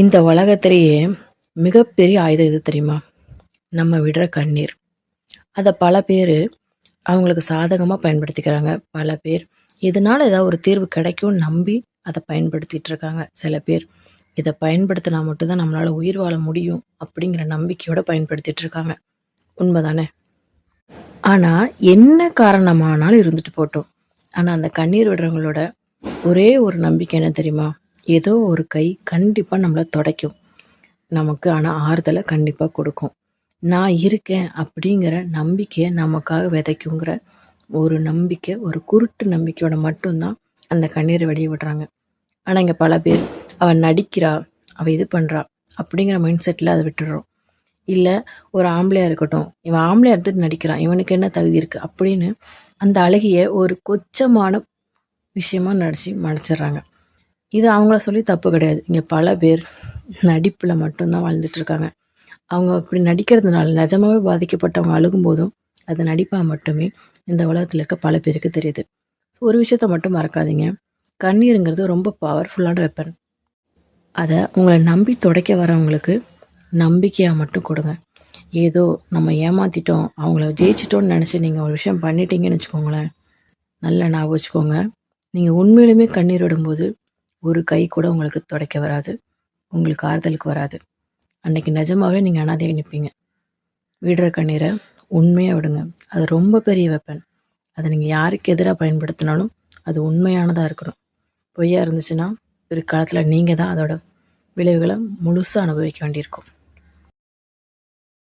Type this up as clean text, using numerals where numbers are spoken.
இந்த உலகத்திலேயே மிகப்பெரிய ஆயுதம் எது தெரியுமா? நம்ம விடுற கண்ணீர். அதை பல பேர் அவங்களுக்கு சாதகமாக பயன்படுத்திக்கிறாங்க. பல பேர் இதனால் ஏதாவது ஒரு தீர்வு கிடைக்கும்னு நம்பி அதை பயன்படுத்திகிட்டு இருக்காங்க. சில பேர் இதை பயன்படுத்தினா மட்டும்தான் நம்மளால் உயிர் வாழ முடியும் அப்படிங்கிற நம்பிக்கையோடு பயன்படுத்திகிட்டு இருக்காங்க. உண்மைதானே? ஆனால் என்ன காரணமானாலும் இருந்துட்டு போட்டோம். ஆனால் அந்த கண்ணீர் விடுறவங்களோட ஒரே ஒரு நம்பிக்கை என்ன தெரியுமா? ஏதோ ஒரு கை கண்டிப்பாக நம்மளை துடைக்கும் நமக்கு. ஆனால் ஆறுதலை கண்டிப்பாக கொடுக்கும். நான் இருக்கேன் அப்படிங்கிற நம்பிக்கையை நமக்காக விதைக்குங்கிற ஒரு நம்பிக்கை, ஒரு குருட்டு நம்பிக்கையோட மட்டும்தான் அந்த கண்ணீரை வெளியே விடுறாங்க. ஆனால் இங்கே பல பேர் அவள் நடிக்கிறா, அவள் இது பண்ணுறா அப்படிங்கிற மைண்ட் செட்டில் அதை விட்டுடுறோம். இல்லை ஒரு ஆம்பளையாக இருக்கட்டும், இவன் ஆம்பளையாக எடுத்துகிட்டு நடிக்கிறான், இவனுக்கு என்ன தகுதி இருக்குது அப்படின்னு அந்த அழகிய ஒரு கொச்சமான விஷயமா நடித்து மறைச்சிட்றாங்க. இது அவங்கள சொல்லி தப்பு கிடையாது. இங்கே பல பேர் நடிப்பில் மட்டும்தான் வாழ்ந்துட்டுருக்காங்க. அவங்க அப்படி நடிக்கிறதுனால நிஜமாகவே பாதிக்கப்பட்டவங்க அழுகும்போதும் அது நடிப்பாக மட்டுமே இந்த உலகத்தில் இருக்க பல பேருக்கு தெரியுது. ஸோ ஒரு விஷயத்த மட்டும் மறக்காதீங்க, கண்ணீருங்கிறது ரொம்ப பவர்ஃபுல்லான வெப்பன். அதை உங்களை நம்பி துடைக்க வரவங்களுக்கு நம்பிக்கையாக மட்டும் கொடுங்க. ஏதோ நம்ம ஏமாற்றிட்டோம், அவங்கள ஜெயிச்சிட்டோன்னு நினச்சி நீங்கள் ஒரு விஷயம் பண்ணிட்டீங்கன்னு வச்சுக்கோங்களேன், நல்லா ஞாபகம் வச்சுக்கோங்க, நீங்கள் உண்மையிலுமே கண்ணீர் விடும்போது ஒரு கை கூட உங்களுக்கு துடைக்க வராது, உங்களுக்கு ஆறுதலுக்கு வராது. அன்றைக்கி நிஜமாகவே நீங்கள் அனாதையாக நிற்பீங்க. விடுற கண்ணீரை உண்மையாக விடுங்க. அது ரொம்ப பெரிய வெப்பன். அதை நீங்கள் யாருக்கு எதிராக பயன்படுத்தினாலும் அது உண்மையானதாக இருக்கணும். பொய்யா இருந்துச்சுன்னா பிற்காலத்தில் நீங்கள் தான் அதோட விளைவுகளை முழுசாக அனுபவிக்க வேண்டியிருக்கும்.